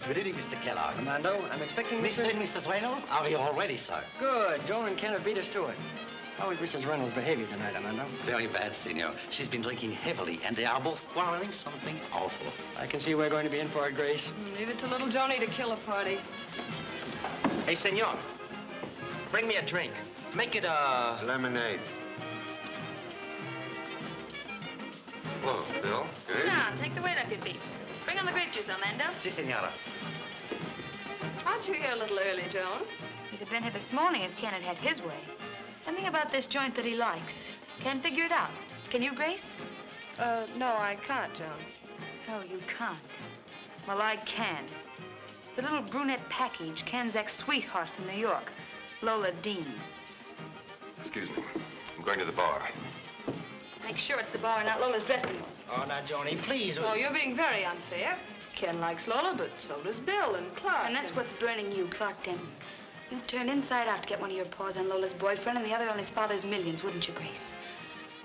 Good evening, Mr. Kellogg. Armando, I'm expecting Mr. and Mrs. Reynolds are here already, sir. Good. Joan and Ken have beat us to it. How is Mrs. Reynolds' behavior tonight, Armando? Very bad, senor. She's been drinking heavily, and they are both quarreling something awful. I can see we're going to be in for it, Grace. Leave it to little Joni to kill a party. Hey, senor, bring me a drink. Make it a... Lemonade. Whoa, Bill. Good. Now, take the weight off your feet. Bring on the grape juice, Armando. Si, senora. Aren't you here a little early, Joan? He'd have been here this morning if Ken had had his way. Something about this joint that he likes. Can't figure it out. Can you, Grace? No, I can't, Joan. Oh, you can't. Well, I can. The little brunette package, Ken's ex-sweetheart from New York, Lola Dean. Excuse me. I'm going to the bar. Make sure it's the bar, not Lola's dressing room. Oh, now, Joni, please. Oh, you're being very unfair. Ken likes Lola, but so does Bill and Clark. And that's what's burning you, Clark Denton. You'd turn inside out to get one of your paws on Lola's boyfriend and the other on his father's millions, wouldn't you, Grace?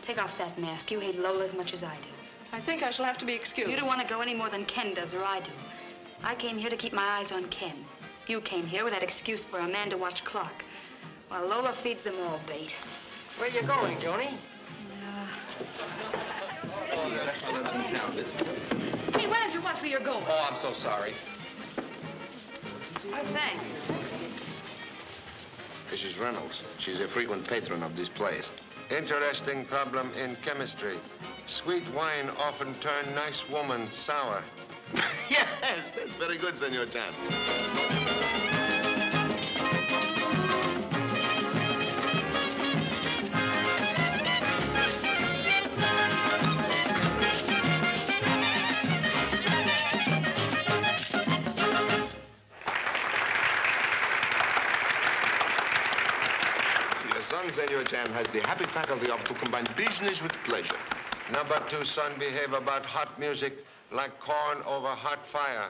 Take off that mask. You hate Lola as much as I do. I think I shall have to be excused. You don't want to go any more than Ken does, or I do. I came here to keep my eyes on Ken. You came here with that excuse for a man to watch Clark. While Lola feeds them all bait. Where you going, Joni? Hey, why don't you watch where you're going? Oh, I'm so sorry. Oh, thanks. Mrs. Reynolds. She's a frequent patron of this place. Interesting problem in chemistry. Sweet wine often turn nice woman sour. Yes, that's very good, Senor Chan. Senor Chan has the happy faculty of to combine business with pleasure. Number 2 son behave about hot music like corn over hot fire.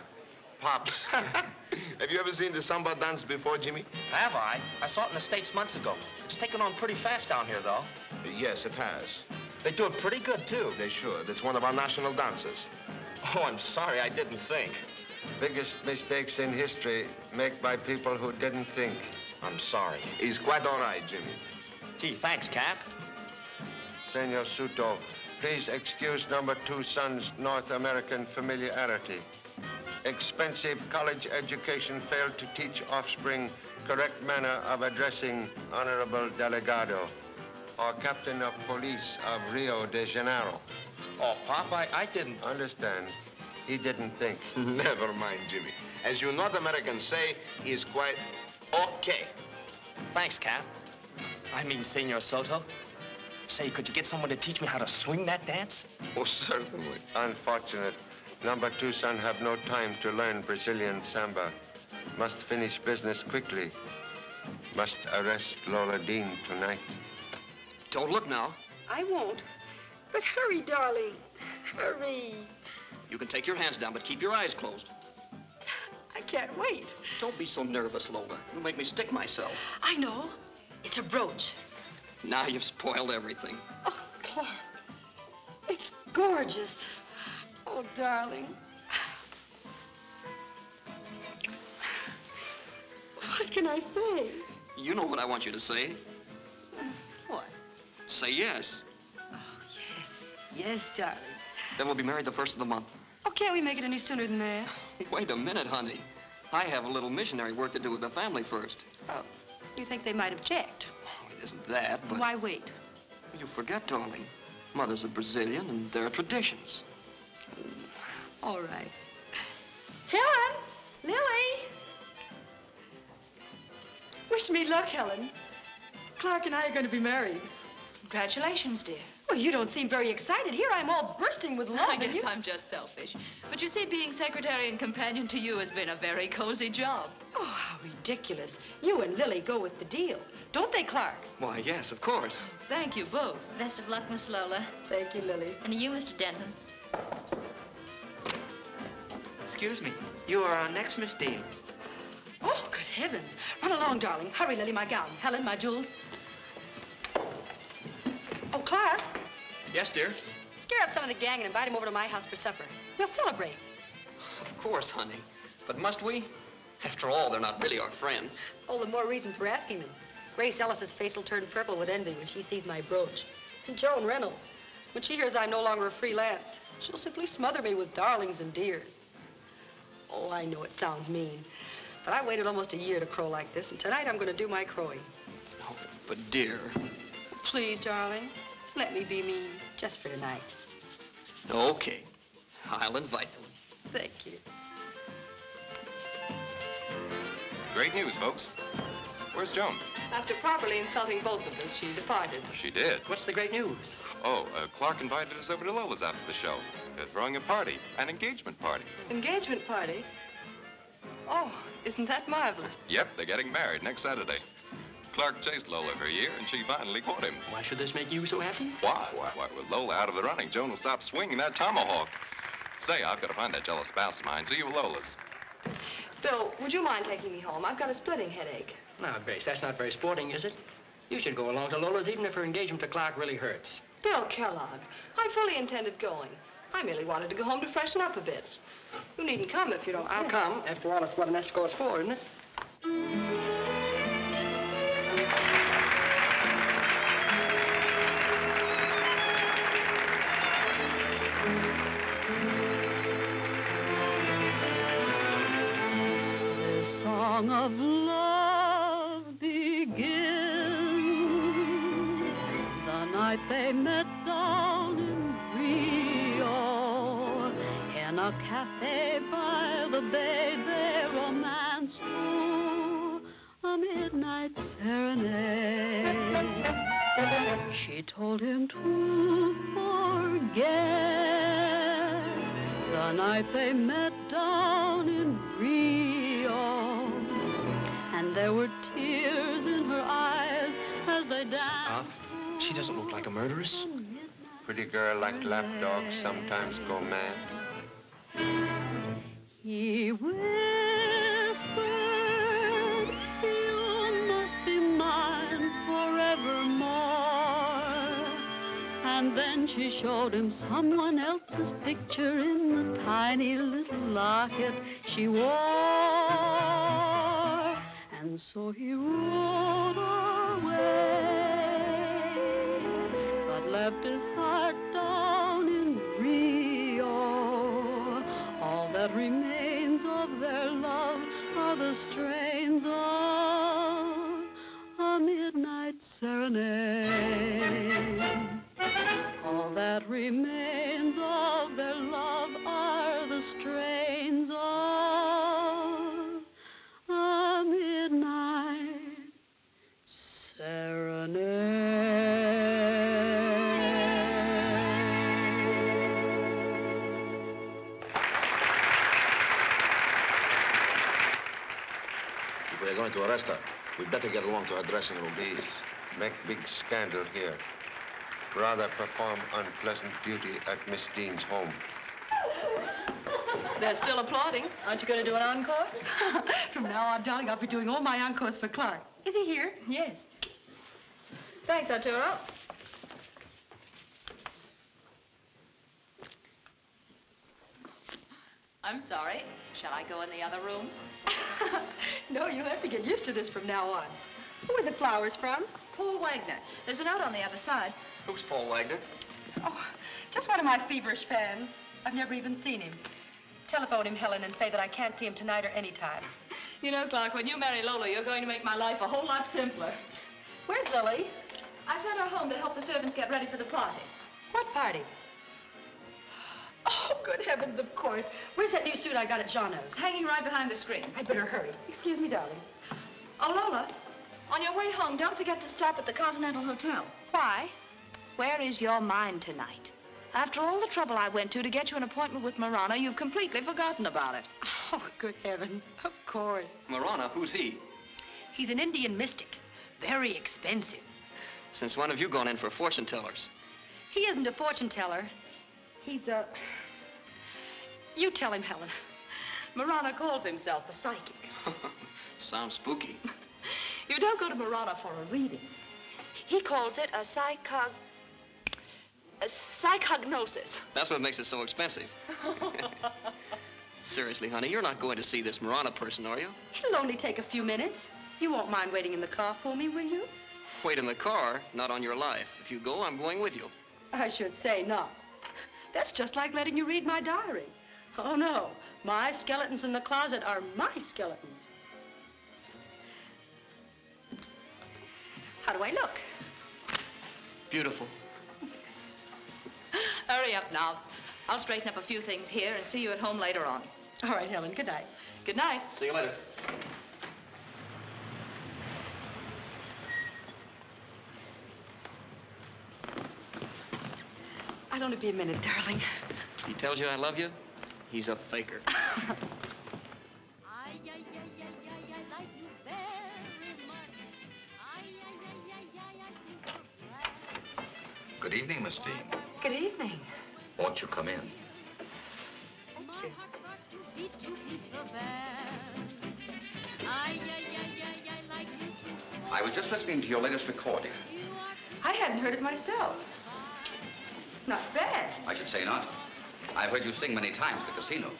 Pops. Have you ever seen the samba dance before, Jimmy? Have I? I saw it in the States months ago. It's taken on pretty fast down here, though. Yes, it has. They do it pretty good, too. They should. It's one of our national dances. Oh, I'm sorry. I didn't think. Biggest mistakes in history made by people who didn't think. I'm sorry. He's quite all right, Jimmy. Gee, thanks, Cap. Senor Suto, please excuse number 2 son's North American familiarity. Expensive college education failed to teach offspring correct manner of addressing Honorable Delegado or Captain of Police of Rio de Janeiro. Oh, Pop, I didn't... Understand. He didn't think. Never mind, Jimmy. As you North Americans say, he's quite okay. Thanks, Cap. I mean, Senor Soto. Say, could you get someone to teach me how to swing that dance? Oh, certainly. Unfortunate. Number 2 son have no time to learn Brazilian samba. Must finish business quickly. Must arrest Lola Dean tonight. Don't look now. I won't. But hurry, darling. Hurry. You can take your hands down, but keep your eyes closed. I can't wait. Don't be so nervous, Lola. You'll make me stick myself. I know. It's a brooch. Now you've spoiled everything. Oh, Clark. It's gorgeous. Oh, darling. What can I say? You know what I want you to say. What? Say yes. Oh, yes. Yes, darling. Then we'll be married the 1st of the month. Oh, can't we make it any sooner than that? Wait a minute, honey. I have a little missionary work to do with the family first. Oh, you think they might object? Oh, it isn't that, but... Why wait? You forget, darling. Mother's a Brazilian, and there are traditions. All right. Helen! Lily! Wish me luck, Helen. Clark and I are going to be married. Congratulations, dear. Well, you don't seem very excited. Here I'm all bursting with love. I guess I'm just selfish. But you see, being secretary and companion to you has been a very cozy job. Oh, how ridiculous. You and Lily go with the deal. Don't they, Clark? Why, yes, of course. Thank you both. Best of luck, Miss Lola. Thank you, Lily. And to you, Mr. Denton. Excuse me. You are our next Miss Dean. Oh, good heavens. Run along, darling. Hurry, Lily, my gown. Helen, my jewels. Oh, Clark. Yes, dear? Scare up some of the gang and invite him over to my house for supper. We'll celebrate. Of course, honey. But must we? After all, they're not really our friends. All the more reason for asking them. Grace Ellis's face will turn purple with envy when she sees my brooch. And Joan Reynolds, when she hears I'm no longer a freelance, she'll simply smother me with darlings and dears. Oh, I know it sounds mean, but I waited almost a year to crow like this, and tonight I'm going to do my crowing. Oh, but dear. Please, darling, let me be mean, just for tonight. Okay. I'll invite them. Thank you. Great news, folks. Where's Joan? After properly insulting both of us, she departed. She did. What's the great news? Oh, Clark invited us over to Lola's after the show. They're throwing a party, an engagement party. Engagement party? Oh, isn't that marvelous? Yep, they're getting married next Saturday. Clark chased Lola for a year, and she finally caught him. Why should this make you so happy? Why? Why, with Lola out of the running, Joan will stop swinging that tomahawk. Say, I've got to find that jealous spouse of mine. See you at Lola's. Bill, would you mind taking me home? I've got a splitting headache. Now, Grace, that's not very sporting, is it? You should go along to Lola's even if her engagement to Clark really hurts. Bill Kellogg, I fully intended going. I merely wanted to go home to freshen up a bit. You needn't come if you don't. I'll come. After all, it's what an escort's for, isn't it? This song of love begins the night they met down in Rio. In a cafe by the bay, they romanced to a midnight serenade. She told him to forget the night they met down in Rio. And there were tears in her eyes as they danced. She doesn't look like a murderess. Pretty girl like lapdogs sometimes go mad. He whispered, you must be mine forevermore. And then she showed him someone else's picture in the tiny little locket she wore. And so he rode away, but left his heart down in Rio. All that remains of their love are the strains of a midnight serenade. All that remains of their love are the strains of a midnight serenade. If we're going to arrest her, we'd better get along to her dressing room. Please, make big scandal here. Rather perform unpleasant duty at Miss Dean's home. They're still applauding. Aren't you going to do an encore? From now on, darling, I'll be doing all my encores for Clark. Is he here? Yes. Thanks, Arturo. I'm sorry. Shall I go in the other room? No, you'll have to get used to this from now on. Who are the flowers from? Paul Wagner. There's a note on the other side. Who's Paul Wagner? Oh, just one of my feverish fans. I've never even seen him. Telephone him, Helen, and say that I can't see him tonight or any time. You know, Clark, when you marry Lola, you're going to make my life a whole lot simpler. Where's Lily? I sent her home to help the servants get ready for the party. What party? Oh, good heavens, of course. Where's that new suit I got at Jono's? Hanging right behind the screen. I'd better hurry. Excuse me, darling. Oh, Lola, on your way home, don't forget to stop at the Continental Hotel. Why? Where is your mind tonight? After all the trouble I went to get you an appointment with Marana, you've completely forgotten about it. Oh, good heavens. Of course. Marana, who's he? He's an Indian mystic. Very expensive. Since when have you gone in for fortune tellers? He isn't a fortune teller. He's a... You tell him, Helen. Marana calls himself a psychic. Sounds spooky. You don't go to Marana for a reading. He calls it a psychognosis. That's what makes it so expensive. Seriously, honey, you're not going to see this Marana person, are you? It'll only take a few minutes. You won't mind waiting in the car for me, will you? Wait in the car, not on your life. If you go, I'm going with you. I should say not. That's just like letting you read my diary. Oh, no. My skeletons in the closet are my skeletons. How do I look? Beautiful. Hurry up now. I'll straighten up a few things here and see you at home later on. All right, Helen. Good night. Good night. See you later. I'll only be a minute, darling. He tells you I love you? He's a faker. Good evening, Miss Dean. Good evening. Won't you come in? I was just listening to your latest recording. I hadn't heard it myself. Not bad. I should say not. I've heard you sing many times at the casino.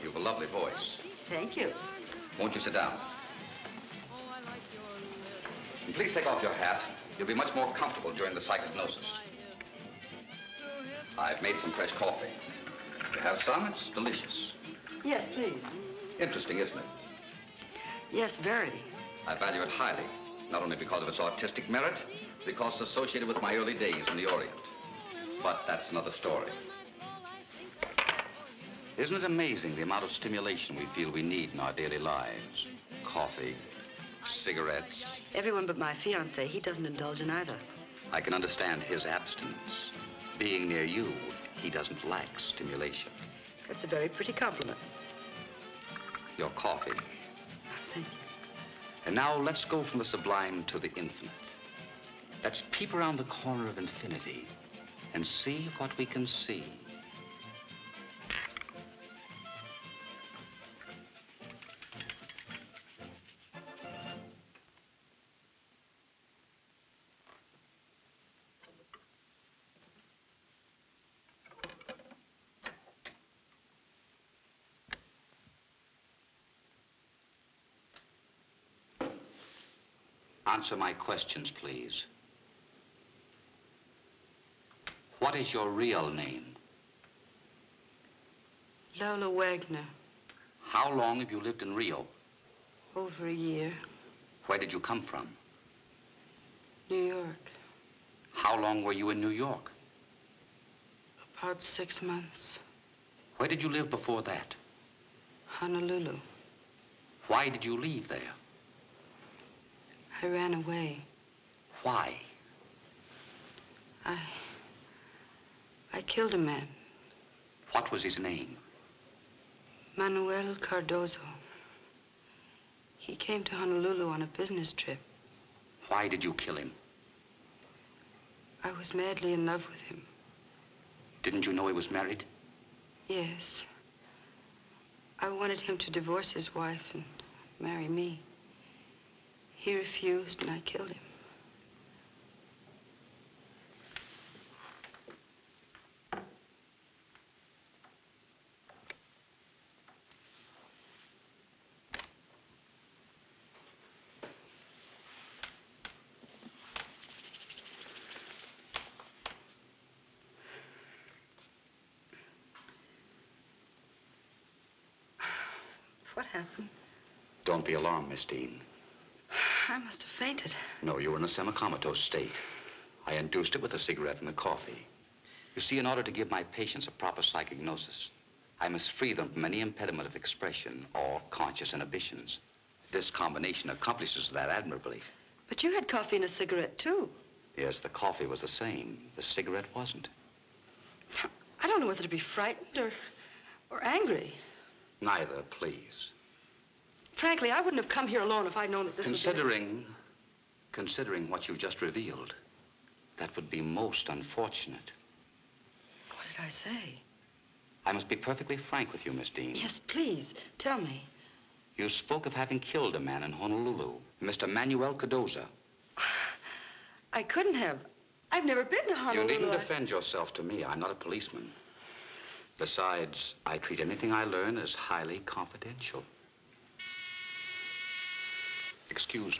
You've a lovely voice. Thank you. Won't you sit down? And please take off your hat. You'll be much more comfortable during the psychognosis. I've made some fresh coffee. You have some? It's delicious. Yes, please. Interesting, isn't it? Yes, very. I value it highly, not only because of its artistic merit, because it's associated with my early days in the Orient. But that's another story. Isn't it amazing the amount of stimulation we feel we need in our daily lives? Coffee, cigarettes. Everyone but my fiancé, he doesn't indulge in either. I can understand his abstinence. Being near you, he doesn't lack stimulation. That's a very pretty compliment. Your coffee. Thank you. And now let's go from the sublime to the infinite. Let's peep around the corner of infinity and see what we can see. Answer my questions, please. What is your real name? Lola Wagner. How long have you lived in Rio? Over a year. Where did you come from? New York. How long were you in New York? About 6 months. Where did you live before that? Honolulu. Why did you leave there? I ran away. Why? I killed a man. What was his name? Manuel Cardozo. He came to Honolulu on a business trip. Why did you kill him? I was madly in love with him. Didn't you know he was married? Yes. I wanted him to divorce his wife and marry me. He refused, and I killed him. What happened? Don't be alarmed, Miss Dean. I must have fainted. No, you were in a semi-comatose state. I induced it with a cigarette and the coffee. You see, in order to give my patients a proper psychognosis, I must free them from any impediment of expression or conscious inhibitions. This combination accomplishes that admirably. But you had coffee and a cigarette, too. Yes, the coffee was the same. The cigarette wasn't. I don't know whether to be frightened or angry. Neither, please. Frankly, I wouldn't have come here alone if I'd known that this was... Considering what you've just revealed, that would be most unfortunate. What did I say? I must be perfectly frank with you, Miss Dean. Yes, please. Tell me. You spoke of having killed a man in Honolulu, Mr. Manuel Cardozo. I couldn't have. I've never been to Honolulu. You needn't defend yourself to me. I'm not a policeman. Besides, I treat anything I learn as highly confidential. Excuse me.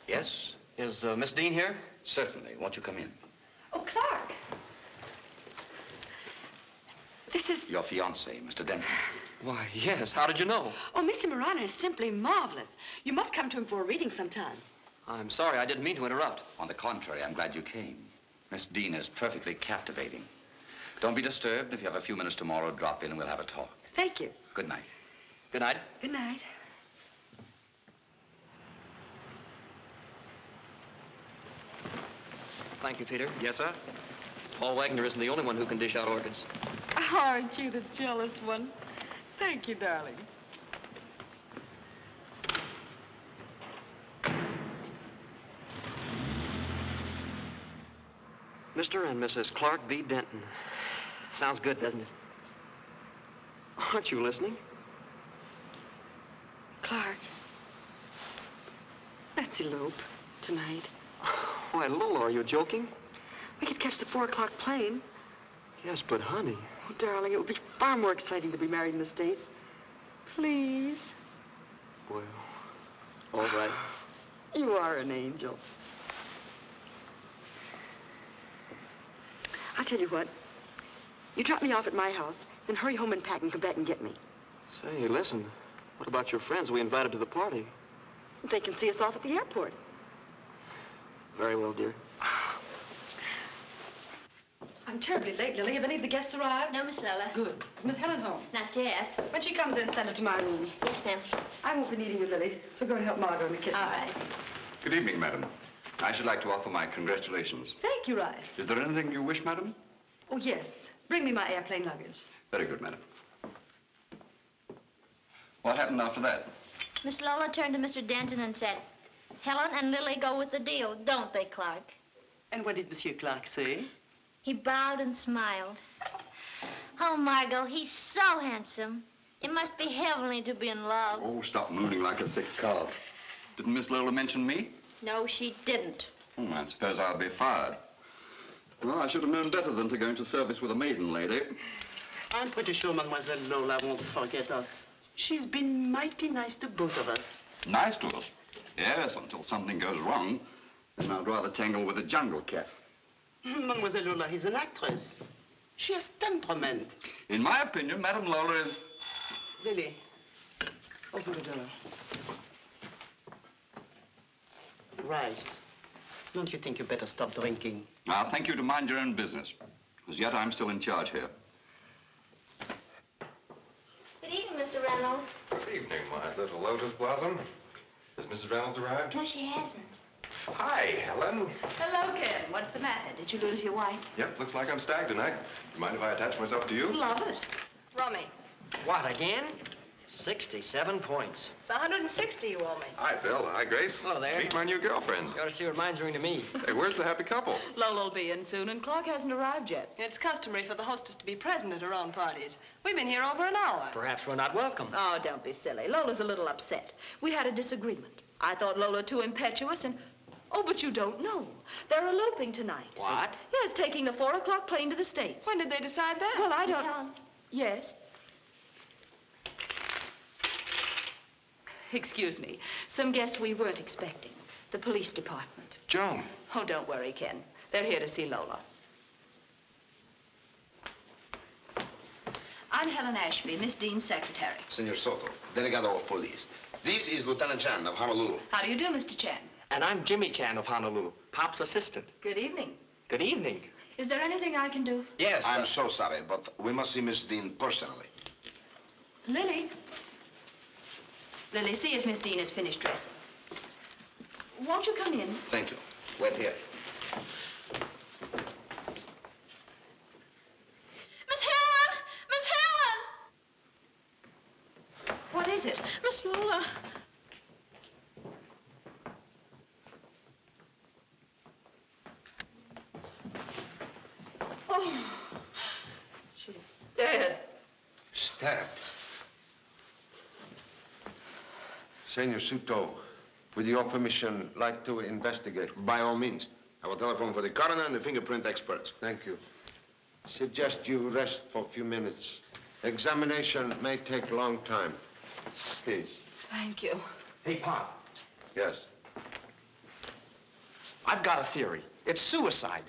Yes? Is Miss Dean here? Certainly. Won't you come in? Oh, Clark. This is... Your fiancé, Mr. Denton. Why, yes. How did you know? Oh, Mr. Morano is simply marvelous. You must come to him for a reading sometime. I'm sorry. I didn't mean to interrupt. On the contrary, I'm glad you came. Miss Dean is perfectly captivating. Don't be disturbed. If you have a few minutes tomorrow, drop in and we'll have a talk. Thank you. Good night. Good night. Good night. Thank you, Peter. Yes, sir? Paul Wagner isn't the only one who can dish out orchids. Aren't you the jealous one? Thank you, darling. Mr. and Mrs. Clark V. Denton. Sounds good, doesn't it? Aren't you listening? Clark. Let's elope tonight. Why, Lola, are you joking? We could catch the 4 o'clock plane. Yes, but honey. Oh, darling, it would be far more exciting to be married in the States. Please. Well, all right. You are an angel. I'll tell you what. You drop me off at my house, then hurry home and pack and come back and get me. Say, listen, what about your friends we invited to the party? They can see us off at the airport. Very well, dear. I'm terribly late, Lily. Have any of the guests arrived? No, Miss Lola. Good. Is Miss Helen home? Not yet. When she comes in, send her to my room. Yes, ma'am. I won't be needing you, Lily, so go and help Margot in the kitchen. All right. Good evening, madam. I should like to offer my congratulations. Thank you, Rice. Is there anything you wish, madam? Oh, yes. Bring me my airplane luggage. Very good, madam. What happened after that? Miss Lola turned to Mr. Denton and said, Helen and Lily go with the deal, don't they, Clark? And what did Monsieur Clark say? He bowed and smiled. Oh, Margot, he's so handsome. It must be heavenly to be in love. Oh, stop mooning like a sick calf. Didn't Miss Lola mention me? No, she didn't. I suppose I'll be fired. Well, I should have known better than to go into service with a maiden lady. I'm pretty sure Mademoiselle Lola won't forget us. She's been mighty nice to both of us. Nice to us? Yes, until something goes wrong. Then I'd rather tangle with a jungle cat. Mademoiselle Lola is an actress. She has temperament. In my opinion, Madame Lola is... Lily, open the door. Rice, don't you think you better stop drinking? I'll thank you to mind your own business. As yet, I'm still in charge here. Good evening, Mr. Reynolds. Good evening, my little lotus blossom. Has Mrs. Reynolds arrived? No, she hasn't. Hi, Helen. Hello, Ken. What's the matter? Did you lose your wife? Yep, looks like I'm stagged tonight. Do you mind if I attach myself to you? Love it. Rummy. What, again? 67 points. It's 160 you owe me. Hi, Phil. Hi, Grace. Hello there. Meet my new girlfriend. You ought to see what mine's doing to me. Hey, where's the happy couple? Lola'll be in soon, and Clark hasn't arrived yet. It's customary for the hostess to be present at her own parties. We've been here over an hour. Perhaps we're not welcome. Oh, don't be silly. Lola's a little upset. We had a disagreement. I thought Lola too impetuous and... Oh, but you don't know. They're eloping tonight. What? Yes, taking the 4 o'clock plane to the States. When did they decide that? Well, I Miss don't... Helen. Yes? Excuse me. Some guests we weren't expecting. The police department. Joan. Oh, don't worry, Ken. They're here to see Lola. I'm Helen Ashby, Miss Dean's secretary. Senor Soto, delegado of police. This is Lieutenant Chan of Honolulu. How do you do, Mr. Chan? And I'm Jimmy Chan of Honolulu, Pop's assistant. Good evening. Good evening. Is there anything I can do? Yes. I'm so sorry, but we must see Miss Dean personally. Lily. Lily, see if Miss Dean has finished dressing. Won't you come in? Thank you. Wait here. Miss Helen! Miss Helen! What is it? Miss Lola. Oh, she's dead. Stabbed. Senor Suto, with your permission, like to investigate. By all means. I will telephone for the coroner and the fingerprint experts. Thank you. Suggest you rest for a few minutes. Examination may take a long time. Please. Thank you. Hey, Pop. Yes. I've got a theory. It's suicide.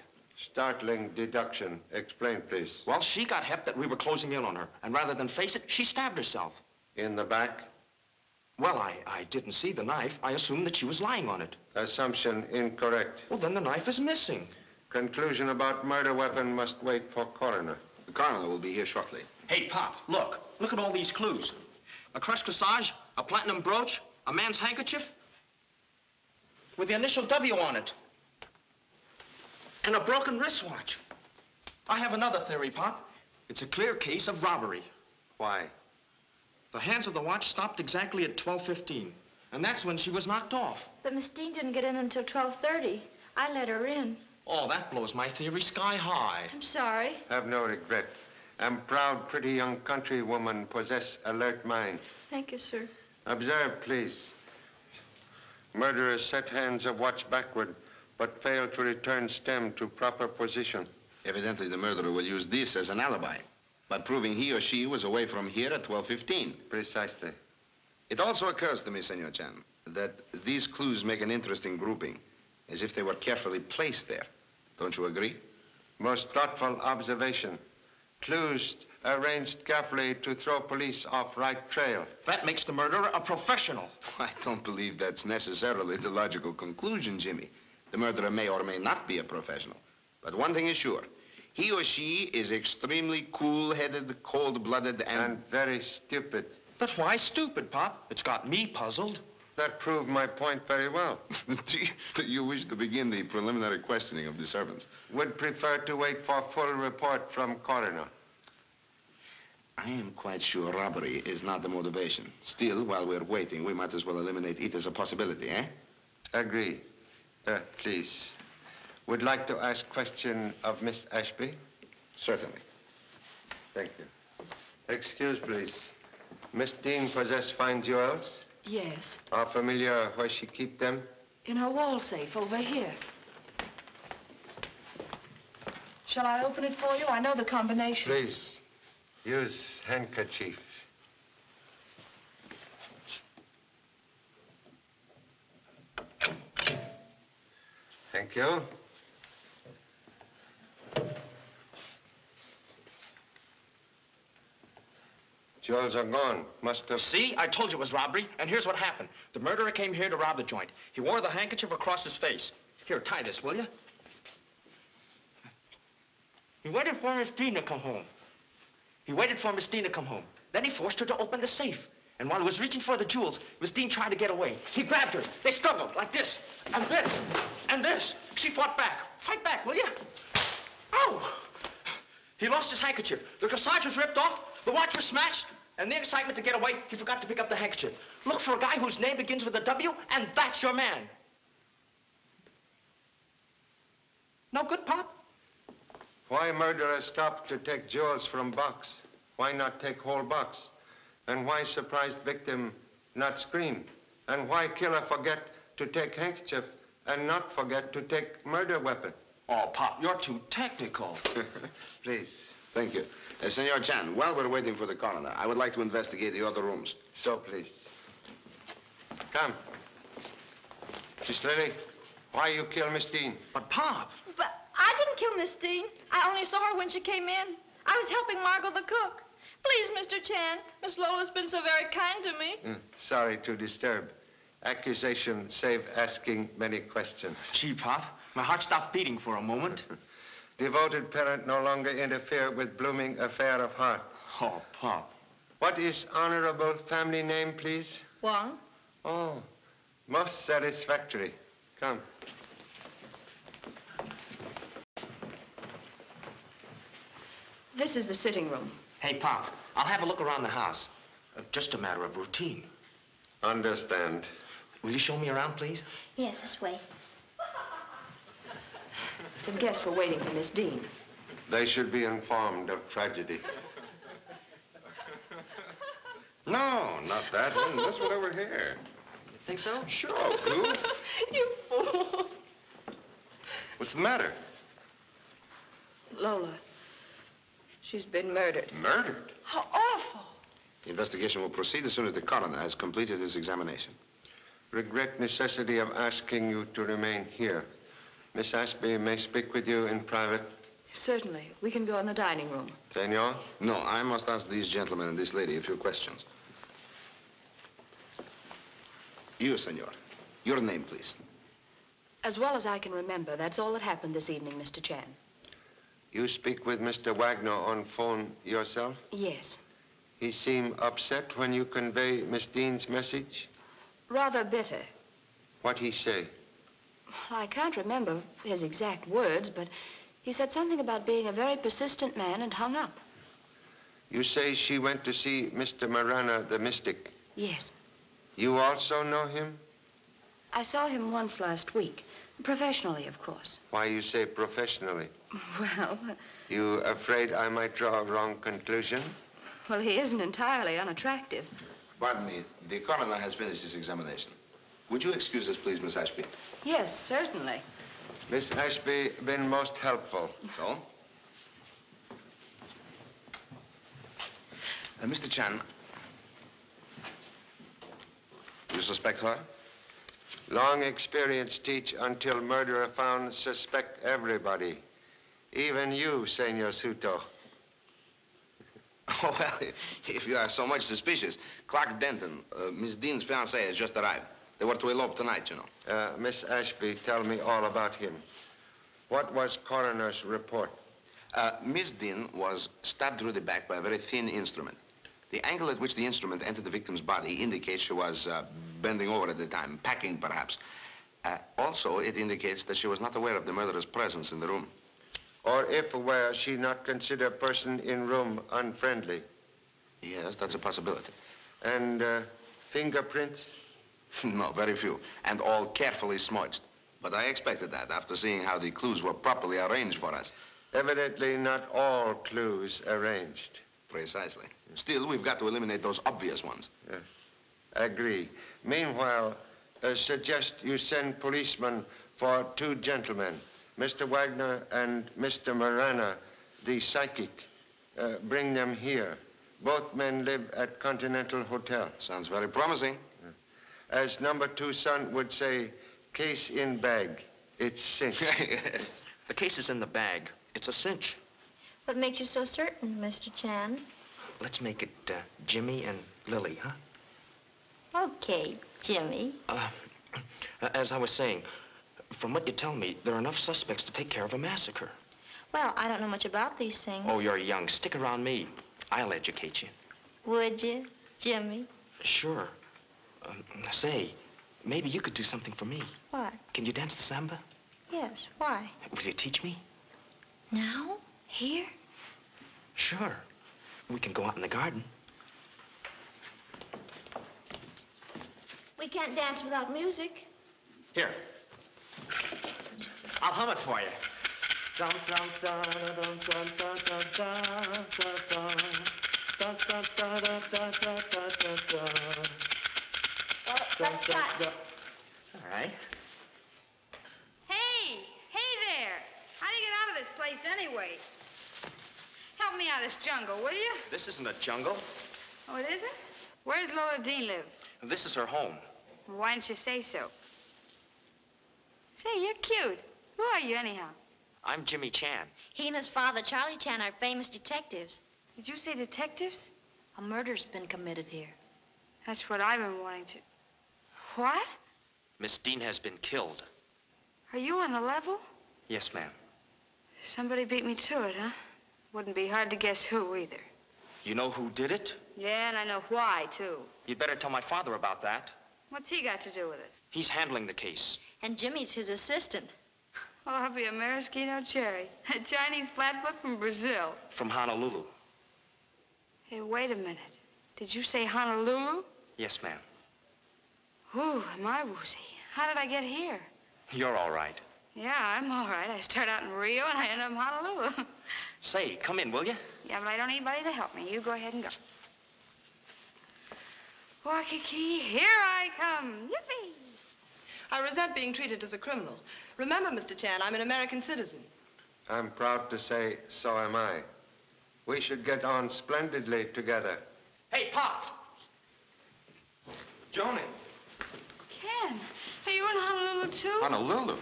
Startling deduction. Explain, please. Well, she got hep that we were closing in on her, and rather than face it, she stabbed herself. In the back? Well, I didn't see the knife. I assumed that she was lying on it. Assumption incorrect. Well, then the knife is missing. Conclusion about murder weapon must wait for coroner. The coroner will be here shortly. Hey, Pop, look. Look at all these clues. A crushed corsage, a platinum brooch, a man's handkerchief with the initial W on it, and a broken wristwatch. I have another theory, Pop. It's a clear case of robbery. Why? The hands of the watch stopped exactly at 12:15, and that's when she was knocked off. But Miss Dean didn't get in until 12:30. I let her in. Oh, that blows my theory sky high. I'm sorry. Have no regret. I'm proud, pretty young countrywoman possess alert mind. Thank you, sir. Observe, please. Murderers set hands of watch backward, but fail to return stem to proper position. Evidently, the murderer will use this as an alibi, by proving he or she was away from here at 12:15. Precisely. It also occurs to me, Senor Chan, that these clues make an interesting grouping, as if they were carefully placed there. Don't you agree? Most thoughtful observation. Clues arranged carefully to throw police off right trail. That makes the murderer a professional. I don't believe that's necessarily the logical conclusion, Jimmy. The murderer may or may not be a professional. But one thing is sure. He or she is extremely cool-headed, cold-blooded, and very stupid. But why stupid, Pop? It's got me puzzled. That proved my point very well. Do you wish to begin the preliminary questioning of the servants? Would prefer to wait for full report from coroner. I am quite sure robbery is not the motivation. Still, while we're waiting, we might as well eliminate it as a possibility, eh? Agree. Please. Would like to ask question of Miss Ashby? Certainly. Thank you. Excuse, please. Miss Dean possess fine jewels? Yes. Are familiar where she keep them? In her wall safe over here. Shall I open it for you? I know the combination. Please. Use handkerchief. Thank you. Jewels are gone. Must have... See? I told you it was robbery, and here's what happened. The murderer came here to rob the joint. He wore the handkerchief across his face. Here, tie this, will you? He waited for Miss Dean to come home. Then he forced her to open the safe. And while he was reaching for the jewels, Miss Dean tried to get away. He grabbed her. They struggled like this, and this, and this. She fought back. Fight back, will you? Oh! He lost his handkerchief. The corsage was ripped off. The watch was smashed. And the excitement to get away, he forgot to pick up the handkerchief. Look for a guy whose name begins with a W, and that's your man. No good, Pop? Why murderer stopped to take jewels from box? Why not take whole box? And why surprised victim not scream? And why killer forget to take handkerchief and not forget to take murder weapon? Oh, Pop, you're too technical. Please. Thank you. Senor Chan, while we're waiting for the coroner, I would like to investigate the other rooms. So, please. Come. Miss Lily, why you kill Miss Dean? But, Pop. But I didn't kill Miss Dean. I only saw her when she came in. I was helping Margot the cook. Please, Mr. Chan, Miss Lola's been so very kind to me. Sorry to disturb. Accusation save asking many questions. Gee, Pop, my heart stopped beating for a moment. Devoted parent no longer interfere with blooming affair of heart. Oh, Pop. What is honorable family name, please? Wang. Oh, most satisfactory. Come. This is the sitting room. Hey, Pop, I'll have a look around the house. Just a matter of routine. Understand. Will you show me around, please? Yes, this way. Some guests were waiting for Miss Dean. They should be informed of tragedy. No, not that one. This one over here. Think so? Sure, goof. You fool. What's the matter? Lola. She's been murdered. Murdered? How awful. The investigation will proceed as soon as the coroner has completed his examination. Regret necessity of asking you to remain here. Miss Ashby may speak with you in private. Certainly. We can go in the dining room. Senor? No, I must ask these gentlemen and this lady a few questions. You, senor. Your name, please. As well as I can remember, that's all that happened this evening, Mr. Chan. You speak with Mr. Wagner on phone yourself? Yes. He seemed upset when you convey Miss Dean's message? Rather bitter. What'd he say? I can't remember his exact words, but he said something about being a very persistent man and hung up. You say she went to see Mr. Marana, the mystic. Yes. You also know him? I saw him once last week. Professionally, of course. Why you say professionally? Well... You afraid I might draw a wrong conclusion? Well, he isn't entirely unattractive. Pardon me. The coroner has finished his examination. Would you excuse us, please, Miss Ashby? Yes, certainly. Miss Ashby, been most helpful. So? Mr. Chan, you suspect her? Long experience teach until murderer found suspect everybody. Even you, Senor Suto. Oh, well, if you are so much suspicious, Clark Denton, Miss Dean's fiancé, has just arrived. They were to elope tonight, you know. Miss Ashby, tell me all about him. What was coroner's report? Miss Dean was stabbed through the back by a very thin instrument. The angle at which the instrument entered the victim's body indicates she was bending over at the time, packing perhaps. Also, it indicates that she was not aware of the murderer's presence in the room. Or if aware, she not consider person in room unfriendly. Yes, that's a possibility. And fingerprints? No, very few, and all carefully smudged. But I expected that after seeing how the clues were properly arranged for us. Evidently not all clues arranged. Precisely. Still, we've got to eliminate those obvious ones. Yes. Agree. Meanwhile, suggest you send policemen for two gentlemen, Mr. Wagner and Mr. Marana, the psychic. Bring them here. Both men live at Continental Hotel. Sounds very promising. As number 2 son would say, case in bag. It's cinch. The case is in the bag. It's a cinch. What makes you so certain, Mr. Chan? Let's make it Jimmy and Lily, huh? Okay, Jimmy. As I was saying, from what you tell me, there are enough suspects to take care of a massacre. Well, I don't know much about these things. Oh, you're young. Stick around me. I'll educate you. Would you, Jimmy? Sure. Say, maybe you could do something for me. What? Can you dance the samba? Yes, why? Will you teach me? Now? Here? Sure. We can go out in the garden. We can't dance without music. Here. I'll hum it for you. Dum dum dum dum dum dum dum dum dum dum dum dum dum dum dum dum. Let's cut. All right. Hey there. How do you get out of this place anyway? Help me out of this jungle, will you? This isn't a jungle. Oh, it isn't? Where does Lola Dean live? This is her home. Why didn't you say so? Say, you're cute. Who are you, anyhow? I'm Jimmy Chan. He and his father, Charlie Chan, are famous detectives. Did you say detectives? A murder's been committed here. That's what I've been wanting to... What? Miss Dean has been killed. Are you on the level? Yes, ma'am. Somebody beat me to it, huh? Wouldn't be hard to guess who, either. You know who did it? Yeah, and I know why, too. You'd better tell my father about that. What's he got to do with it? He's handling the case. And Jimmy's his assistant. Oh, I'll be a maraschino cherry. A Chinese flatfoot from Brazil. From Honolulu. Hey, wait a minute. Did you say Honolulu? Yes, ma'am. Ooh, am I woozy. How did I get here? You're all right. Yeah, I'm all right. I start out in Rio and I end up in Honolulu. Say, come in, will you? Yeah, but I don't need anybody to help me. You go ahead and go. Waikiki, here I come. Yippee! I resent being treated as a criminal. Remember, Mr. Chan, I'm an American citizen. I'm proud to say so am I. We should get on splendidly together. Hey, Pop! Joni. Ken, are you in Honolulu, too? Honolulu?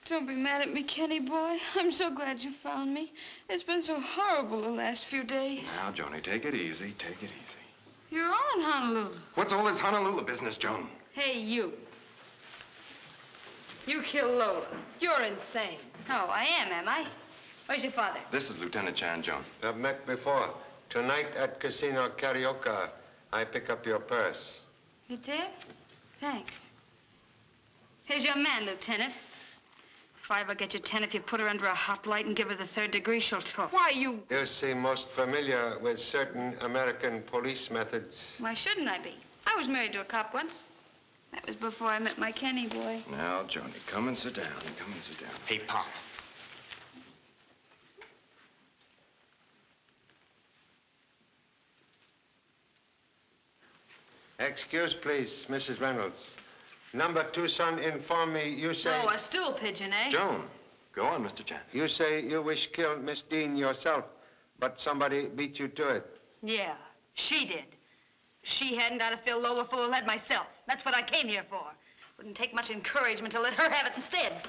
Don't be mad at me, Kenny boy. I'm so glad you found me. It's been so horrible the last few days. Now, Joni, take it easy. Take it easy. You're all in Honolulu. What's all this Honolulu business, Joan? Hey, you. You killed Lola. You're insane. Oh, I am I? Where's your father? This is Lieutenant Chan, Joan. We've met before. Tonight at Casino Carioca, I pick up your purse. You did? Thanks. Here's your man, Lieutenant. If I ever get you 10, if you put her under a hot light and give her the 3rd degree, she'll talk. Why, you... You seem most familiar with certain American police methods. Why shouldn't I be? I was married to a cop once. That was before I met my Kenny boy. Now, Joni, come and sit down. Come and sit down. Hey, Pop. Excuse, please, Mrs. Reynolds. Number 2 son informed me you say... Oh, a stool pigeon, eh? Joan, go on, Mr. Chan. You say you wish killed Miss Dean yourself, but somebody beat you to it. Yeah, she did. If she hadn't, I'd have filled Lola full of lead myself. That's what I came here for. Wouldn't take much encouragement to let her have it instead.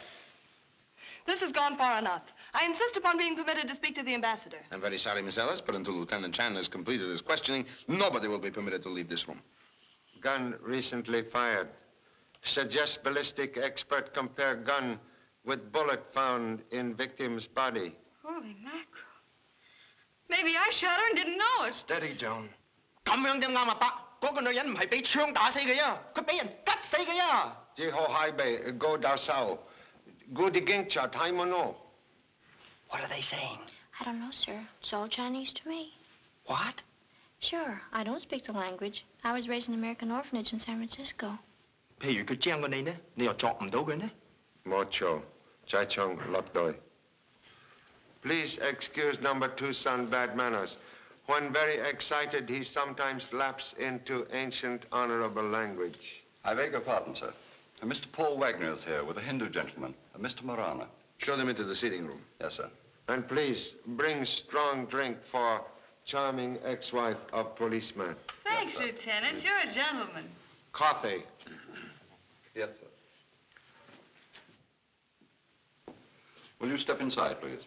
This has gone far enough. I insist upon being permitted to speak to the ambassador. I'm very sorry, Miss Ellis, but until Lieutenant Chan has completed his questioning, nobody will be permitted to leave this room. Gun recently fired. Suggest ballistic expert compare gun with bullet found in victim's body. Holy mackerel. Maybe I shot her and didn't know it. Steady, Joan. 咁樣點啱啊，伯？嗰個女人唔係俾槍打死嘅呀，佢俾人吉死嘅呀。Jiho Haibe, go daw sao. Gudi Gingcha, Taimono. What are they saying? I don't know, sir. It's all Chinese to me. What? Sure, I don't speak the language. I was raised in an American orphanage in San Francisco. 譬如佢將過你呢，你又作唔到佢呢？ Mocho, Chai Chong Lokdoi. Please excuse number 2 son bad manners. When very excited, he sometimes lapses into ancient honorable language. I beg your pardon, sir. Mr. Paul Wagner is here with a Hindu gentleman, Mr. Marana. Show them into the sitting room. Yes, sir. And please, bring strong drink for charming ex-wife of policeman. Thanks, Yes, sir. Lieutenant. You're a gentleman. Coffee. Yes, sir. Will you step inside, please?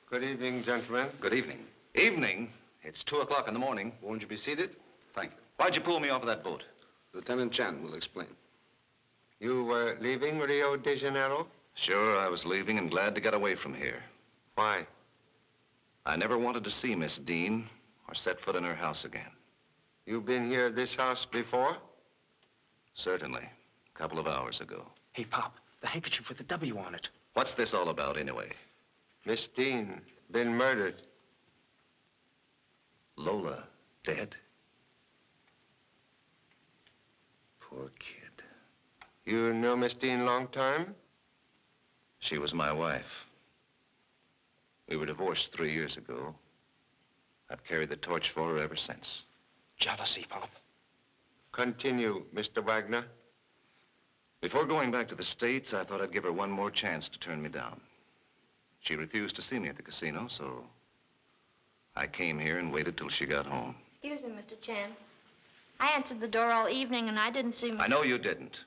Good evening, gentlemen. Good evening. Evening? It's 2 o'clock in the morning. Won't you be seated? Thank you. Why'd you pull me off of that boat? Lieutenant Chan will explain. You were leaving Rio de Janeiro? Sure, I was leaving and glad to get away from here. Why? I never wanted to see Miss Dean or set foot in her house again. You've been here at this house before? Certainly. A couple of hours ago. Hey, Pop, the handkerchief with the W on it. What's this all about, anyway? Miss Dean, been murdered. Lola, dead? Poor kid. You know Miss Dean long time? She was my wife. We were divorced 3 years ago. I've carried the torch for her ever since. Jealousy, Pop. Continue, Mr. Wagner. Before going back to the States, I thought I'd give her one more chance to turn me down. She refused to see me at the casino, so I came here and waited till she got home. Excuse me, Mr. Chan. I answered the door all evening, and I didn't see... I know you didn't.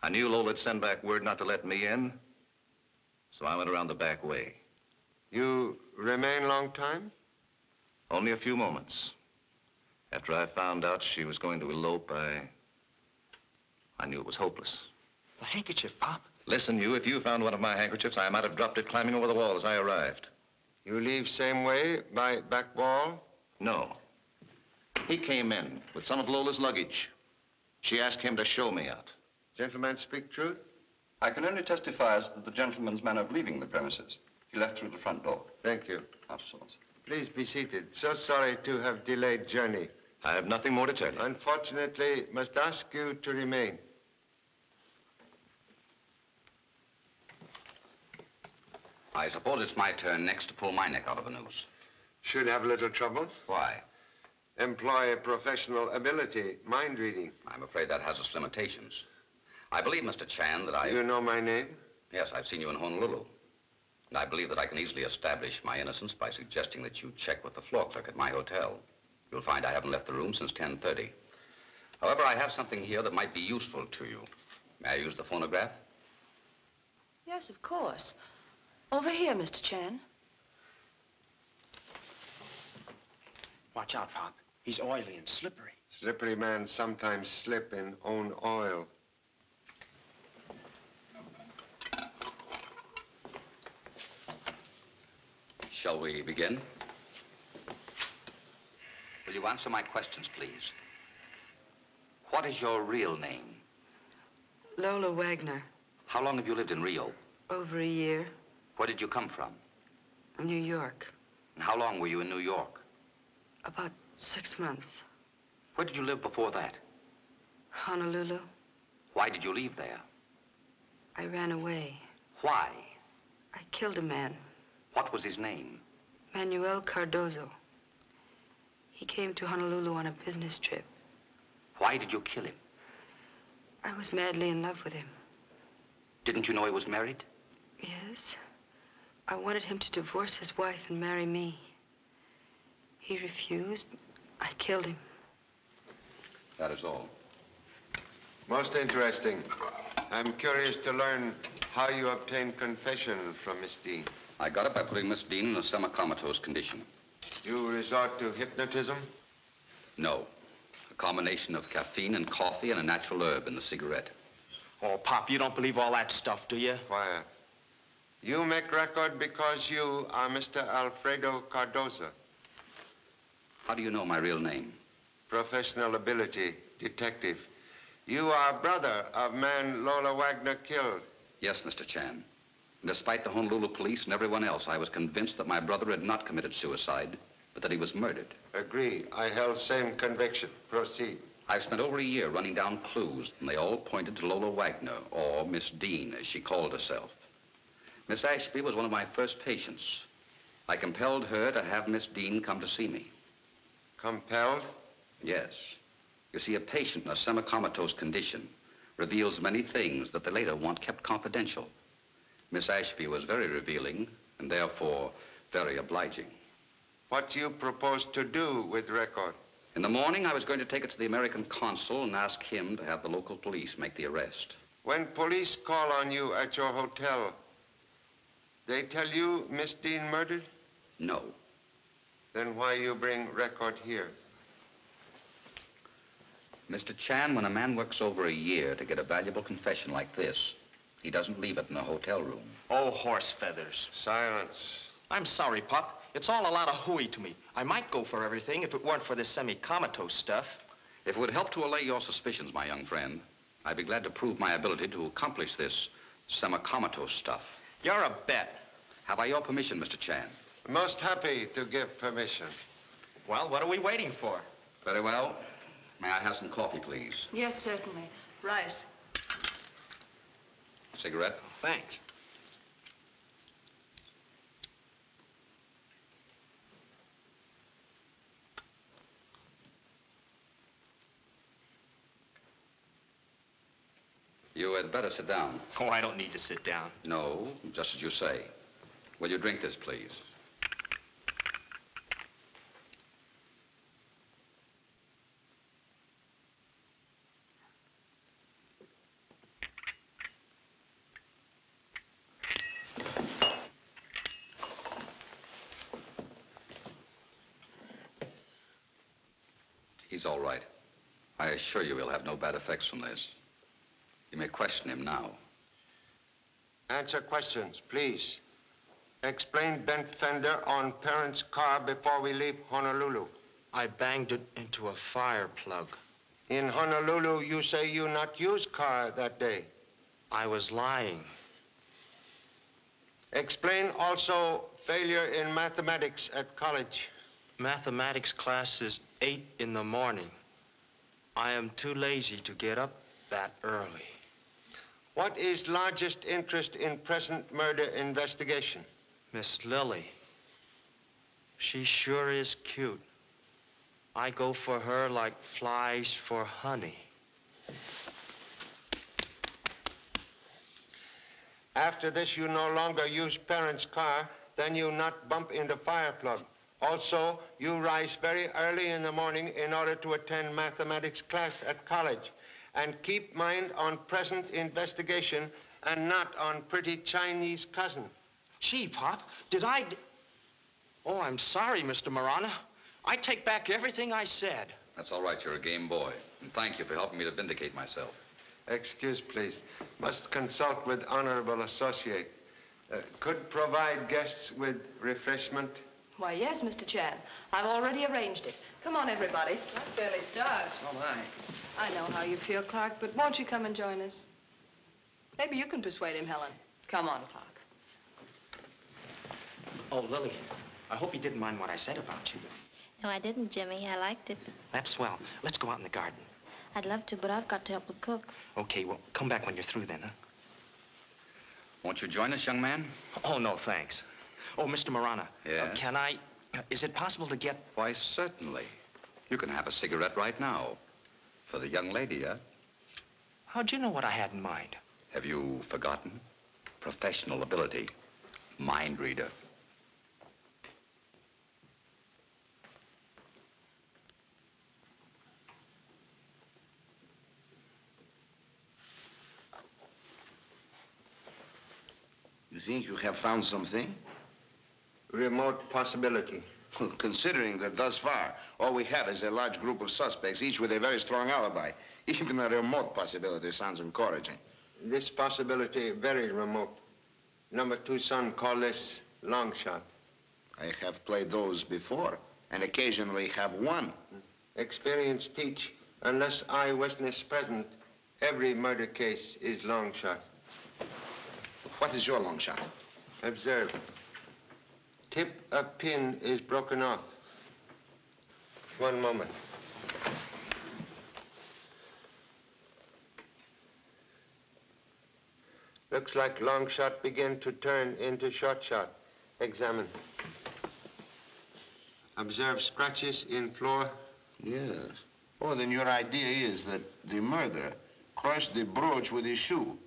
I knew Lola'd send back word not to let me in, so I went around the back way. You remain long time? Only a few moments. After I found out she was going to elope, I knew it was hopeless. The handkerchief, Pop. Listen, if you found one of my handkerchiefs, I might have dropped it climbing over the wall as I arrived. You leave same way, by back wall? No. He came in with some of Lola's luggage. She asked him to show me out. Gentlemen speak truth? I can only testify as to the gentleman's manner of leaving the premises. He left through the front door. Thank you. Absolutely. Please be seated. So sorry to have delayed journey. I have nothing more to tell you. Unfortunately, must ask you to remain. I suppose it's my turn next to pull my neck out of a noose. Should have a little trouble. Why? employ a professional ability, mind reading. I'm afraid that has its limitations. I believe, Mr. Chan, that I... You know my name? Yes, I've seen you in Honolulu. And I believe that I can easily establish my innocence by suggesting that you check with the floor clerk at my hotel. You'll find I haven't left the room since 10:30. However, I have something here that might be useful to you. May I use the phonograph? Yes, of course. Over here, Mr. Chan. Watch out, Pop. He's oily and slippery. Slippery men sometimes slip in own oil. Shall we begin? Will you answer my questions, please? What is your real name? Lola Wagner. How long have you lived in Rio? Over a year. Where did you come from? New York. And how long were you in New York? About 6 months. Where did you live before that? Honolulu. Why did you leave there? I ran away. Why? I killed a man. What was his name? Manuel Cardozo. He came to Honolulu on a business trip. Why did you kill him? I was madly in love with him. Didn't you know he was married? Yes. I wanted him to divorce his wife and marry me. He refused. I killed him. That is all. Most interesting. I'm curious to learn how you obtained confession from Miss Dean. I got it by putting Miss Dean in a semi-comatose condition. You resort to hypnotism? No. A combination of caffeine and coffee and a natural herb in the cigarette. Oh, Pop, you don't believe all that stuff, do you? Quiet. You make record because you are Mr. Alfredo Cardozo. How do you know my real name? Professional ability, detective. You are brother of man Lola Wagner killed. Yes, Mr. Chan. And despite the Honolulu police and everyone else, I was convinced that my brother had not committed suicide, but that he was murdered. Agree. I held same conviction. Proceed. I've spent over a year running down clues, and they all pointed to Lola Wagner, or Miss Dean, as she called herself. Miss Ashby was one of my first patients. I compelled her to have Miss Dean come to see me. Compelled? Yes. You see, a patient in a semi-comatose condition reveals many things that they later want kept confidential. Miss Ashby was very revealing, and therefore very obliging. What do you propose to do with record? In the morning, I was going to take it to the American consul and ask him to have the local police make the arrest. When police call on you at your hotel, they tell you Miss Dean murdered? No. Then why you bring record here? Mr. Chan, when a man works over a year to get a valuable confession like this, he doesn't leave it in a hotel room. Oh, horse feathers. Silence. I'm sorry, Pop. It's all a lot of hooey to me. I might go for everything if it weren't for this semi-comatose stuff. If it would help to allay your suspicions, my young friend, I'd be glad to prove my ability to accomplish this semi-comatose stuff. You're a bet. Have I your permission, Mr. Chan? Most happy to give permission. Well, what are we waiting for? Very well. May I have some coffee, please? Yes, certainly. Rice. Cigarette? Thanks. You had better sit down. Oh, I don't need to sit down. No, just as you say. Will you drink this, please? He's all right. I assure you he'll have no bad effects from this. You may question him now. Answer questions, please. Explain bent fender on parents' car before we leave Honolulu. I banged it into a fire plug. In Honolulu, you say you not use car that day. I was lying. Explain also failure in mathematics at college. Mathematics class is 8 in the morning. I am too lazy to get up that early. What is largest interest in present murder investigation? Miss Lily. She sure is cute. I go for her like flies for honey. After this, you no longer use parents' car, then you not bump into fire plug. Also, you rise very early in the morning in order to attend mathematics class at college. And keep mind on present investigation and not on pretty Chinese cousin. Gee, Pop, did I... Oh, I'm sorry, Mr. Marana. I take back everything I said. That's all right. You're a game boy. And thank you for helping me to vindicate myself. Excuse, please. Must consult with honorable associate. Could provide guests with refreshment. Why, yes, Mr. Chan. I've already arranged it. Come on, everybody. I'm fairly starved. So am I. I know how you feel, Clark, but won't you come and join us? Maybe you can persuade him, Helen. Come on, Clark. Oh, Lily, I hope you didn't mind what I said about you. No, I didn't, Jimmy. I liked it. That's swell. Let's go out in the garden. I'd love to, but I've got to help the cook. Okay, well, come back when you're through then, huh? Won't you join us, young man? Oh, no, thanks. Oh, Mr. Marana. Yeah? Can I... is it possible to get... Why, certainly. You can have a cigarette right now. For the young lady, huh? How'd you know what I had in mind? Have you forgotten? Professional ability. Mind reader. You think you have found something? Remote possibility. Well, considering that thus far, all we have is a large group of suspects, each with a very strong alibi. Even a remote possibility sounds encouraging. This possibility very remote. Number 2 son call this long shot. I have played those before, and occasionally have won. Experience teach, unless eyewitness present, every murder case is long shot. What is your long shot? Observe. Tip of pin is broken off. One moment. Looks like long shot begin to turn into short shot. Examine. Observe scratches in floor. Yes. Oh, then your idea is that the murderer crushed the brooch with his shoe,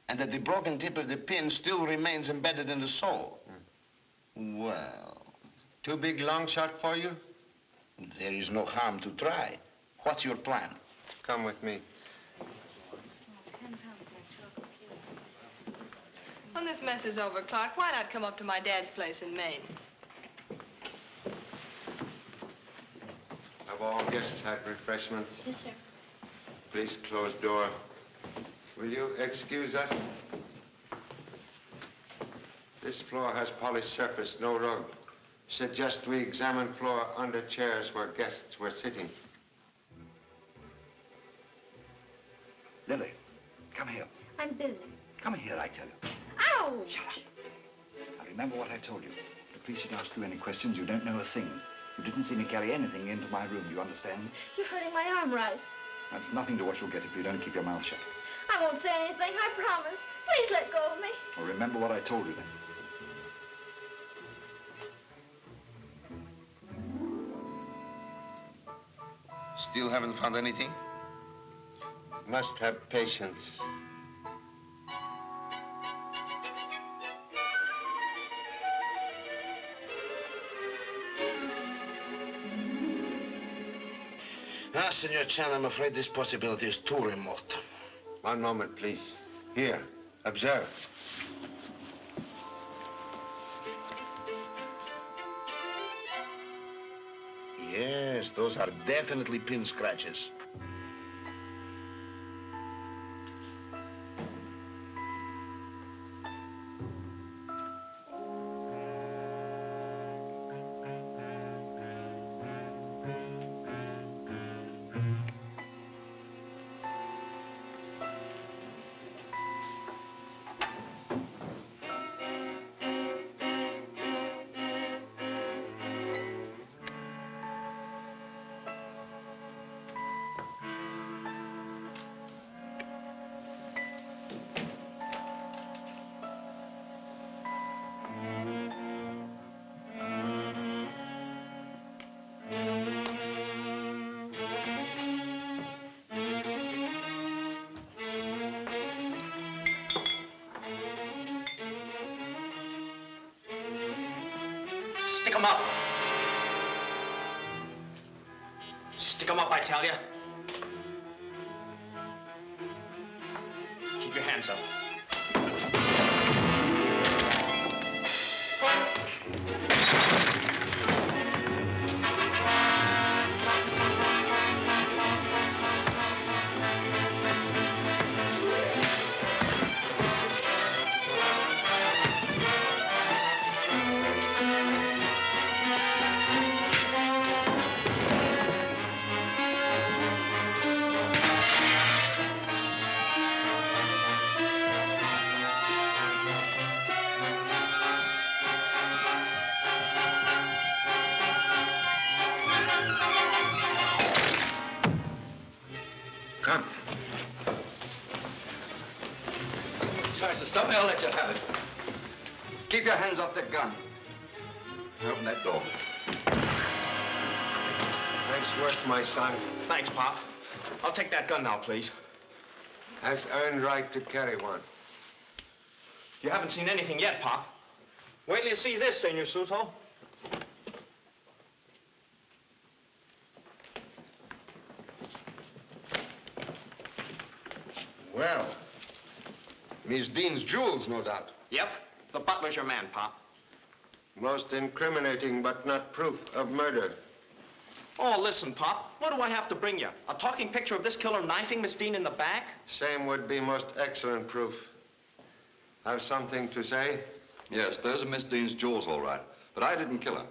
and that the broken tip of the pin still remains embedded in the sole. Well... Too big long shot for you? There is no harm to try. What's your plan? Come with me. When this mess is over, Clark, why not come up to my dad's place in Maine? Have all guests had refreshments? Yes, sir. Please close door. Will you excuse us? This floor has polished surface, no rug. Suggest we examine floor under chairs where guests were sitting. Lily, come here. I'm busy. Come here, I tell you. Ow! Shut up. Now remember what I told you. The police should ask you any questions. You don't know a thing. You didn't see me carry anything into my room. Do you understand? You're hurting my arm, Rice. That's nothing to what you'll get if you don't keep your mouth shut. I won't say anything, I promise. Please let go of me. Well, remember what I told you then. Still haven't found anything? Must have patience. Ah, Senor Chan, I'm afraid this possibility is too remote. One moment, please. Here, observe. Yes, those are definitely pin scratches. them up. Stick them up, I tell you. Keep your hands up. Come. Sorry, sir, stop me. I'll let you have it. Keep your hands off the gun. Open that door. Nice work, my son. Thanks, Pop. I'll take that gun now, please. Has earned right to carry one. You haven't seen anything yet, Pop. Wait till you see this, Senor Suto. Well, Miss Dean's jewels, no doubt. Yep. The butler's your man, Pop. Most incriminating, but not proof of murder. Oh, listen, Pop. What do I have to bring you? A talking picture of this killer knifing Miss Dean in the back? Same would be most excellent proof. Have something to say? Yes, those are Miss Dean's jewels, all right. But I didn't kill her.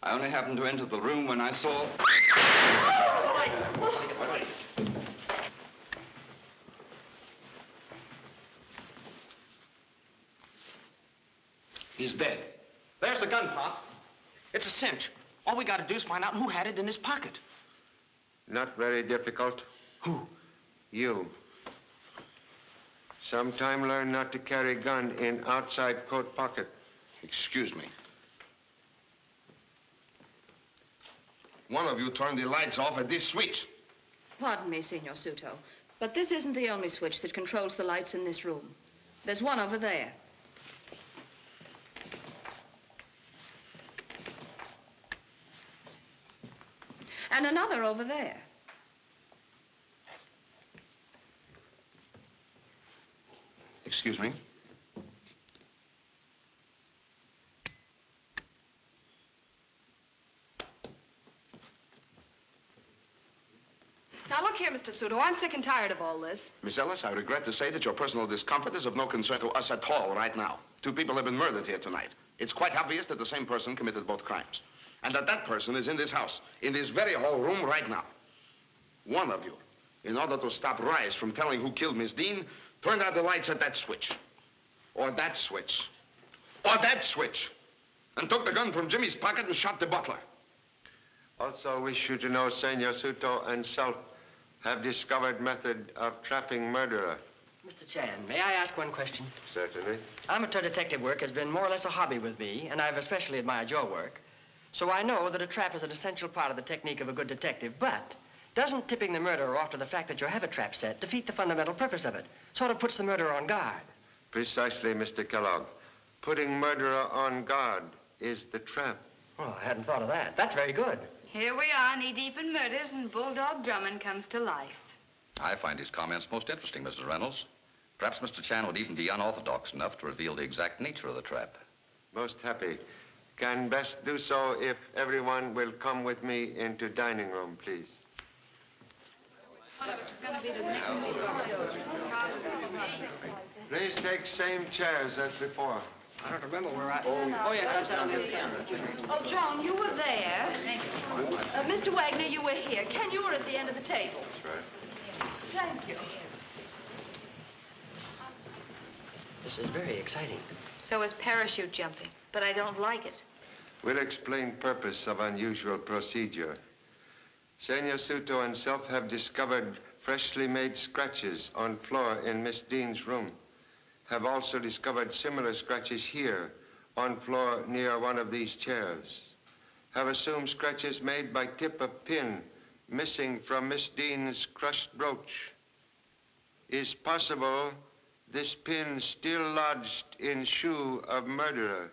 I only happened to enter the room when I saw... He's dead. There's the gun, Pop. It's a cinch. All we gotta do is find out who had it in his pocket. Not very difficult. Who? You. Sometime learn not to carry gun in outside coat pocket. Excuse me. One of you turned the lights off at this switch. Pardon me, Senor Suto, but this isn't the only switch that controls the lights in this room. There's one over there. And another over there. Excuse me? Now, look here, Mr. Suto, I'm sick and tired of all this. Miss Ellis, I regret to say that your personal discomfort is of no concern to us at all right now. 2 people have been murdered here tonight. It's quite obvious that the same person committed both crimes. And that person is in this house, in this very hall room right now. One of you, in order to stop Rice from telling who killed Miss Dean, turned out the lights at that switch. Or that switch. Or that switch. And took the gun from Jimmy's pocket and shot the butler. Also wish you to know Senor Suto and self have discovered method of trapping murderer. Mr. Chan, may I ask one question? Certainly. Amateur detective work has been more or less a hobby with me, and I've especially admired your work. So I know that a trap is an essential part of the technique of a good detective, but doesn't tipping the murderer off to the fact that you have a trap set defeat the fundamental purpose of it? Sort of puts the murderer on guard. Precisely, Mr. Kellogg. Putting murderer on guard is the trap. Oh, I hadn't thought of that. That's very good. Here we are, knee-deep in murders, and Bulldog Drummond comes to life. I find his comments most interesting, Mrs. Reynolds. Perhaps Mr. Chan would even be unorthodox enough to reveal the exact nature of the trap. Most happy. Can best do so if everyone will come with me into dining room, please. Please take same chairs as before. I don't remember where I... Oh, yes, I sat on the other side. Oh, John, you were there. Mr. Wagner, you were here. Ken, you were at the end of the table. That's right. Thank you. This is very exciting. So is parachute jumping, but I don't like it. We'll explain purpose of unusual procedure. Senor Suto and self have discovered freshly made scratches on floor in Miss Dean's room. Have also discovered similar scratches here on floor near one of these chairs. Have assumed scratches made by tip of pin missing from Miss Dean's crushed brooch. Is possible this pin still lodged in shoe of murderer.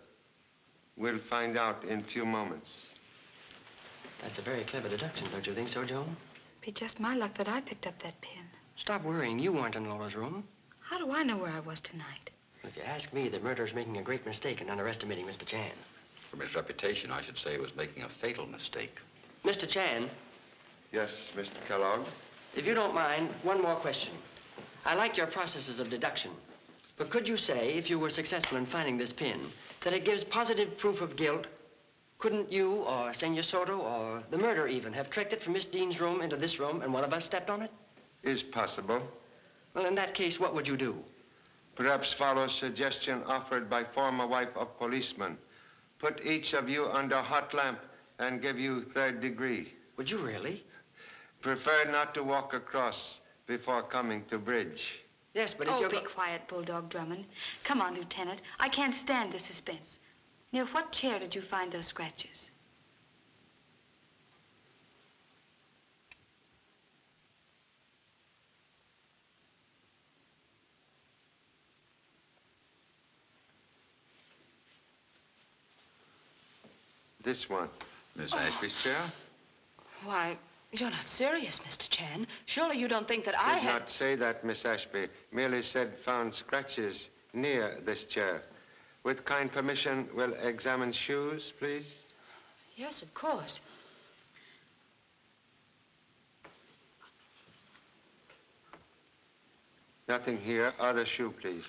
We'll find out in a few moments. That's a very clever deduction, don't you think so, Joan? Be just my luck that I picked up that pin. Stop worrying. You weren't in Laura's room. How do I know where I was tonight? If you ask me, the murderer's making a great mistake in underestimating Mr. Chan. From his reputation, I should say he was making a fatal mistake. Mr. Chan. Yes, Mr. Kellogg? If you don't mind, one more question. I like your processes of deduction. But could you say, if you were successful in finding this pin, that it gives positive proof of guilt? Couldn't you, or Senor Soto, or the murderer even, have trekked it from Miss Dean's room into this room and one of us stepped on it? Is possible. Well, in that case, what would you do? Perhaps follow suggestion offered by former wife of policeman. Put each of you under hot lamp and give you third degree. Would you really? Prefer not to walk across before coming to bridge. Yes, but if you're... be quiet, Bulldog Drummond. Come on, Lieutenant. I can't stand the suspense. Near what chair did you find those scratches? This one. Miss Ashby's chair? Why, you're not serious, Mr. Chan. Surely you don't think that I Did not say that, Miss Ashby. Merely said found scratches near this chair. With kind permission, we'll examine shoes, please. Yes, of course. Nothing here. Other shoe, please.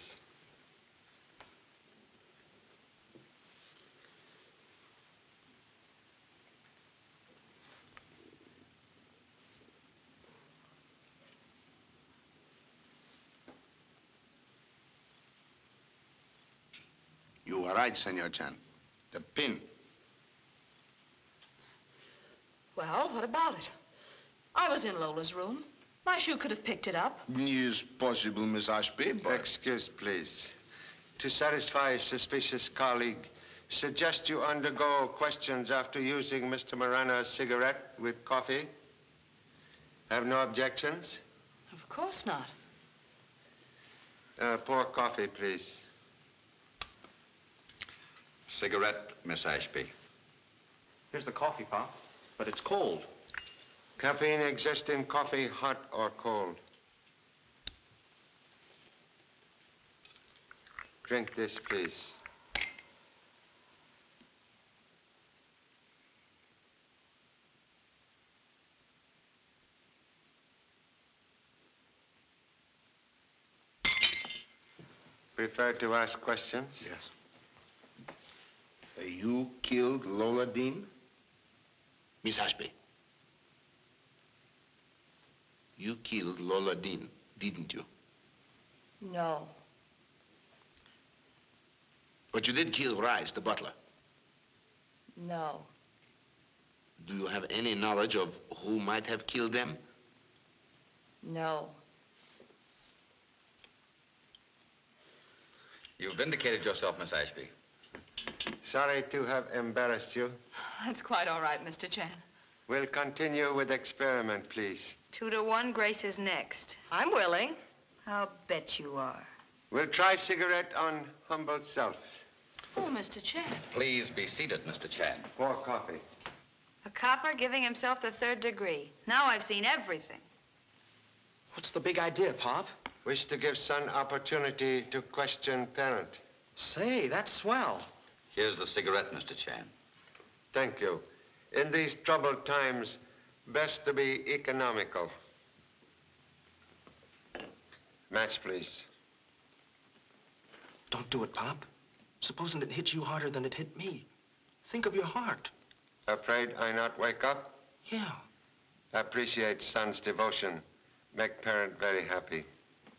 You are right, Senor Chan. The pin. Well, what about it? I was in Lola's room. My shoe could have picked it up. Is possible, Miss Ashby, but... Excuse, please. To satisfy a suspicious colleague, suggest you undergo questions after using Mr. Morano's cigarette with coffee. Have no objections? Of course not. Pour coffee, please. Cigarette, Miss Ashby. Here's the coffee, Pop, but it's cold. Caffeine exists in coffee, hot or cold. Drink this, please. Prefer to ask questions? Yes. You killed Lola Dean? Miss Ashby. You killed Lola Dean, didn't you? No. But you did kill Rice, the butler. No. Do you have any knowledge of who might have killed them? No. You've vindicated yourself, Miss Ashby. Sorry to have embarrassed you. That's quite all right, Mr. Chan. We'll continue with experiment, please. 2 to 1, Grace is next. I'm willing. I'll bet you are. We'll try cigarette on humble self. Oh, Mr. Chan. Please be seated, Mr. Chan. Pour coffee. A copper giving himself the third degree. Now I've seen everything. What's the big idea, Pop? Wish to give son opportunity to question parent. Say, that's swell. Here's the cigarette, Mr. Chan. Thank you. In these troubled times, best to be economical. Match, please. Don't do it, Pop. Supposing it hits you harder than it hit me. Think of your heart. Afraid I not wake up? Yeah. Appreciate son's devotion. Make parent very happy.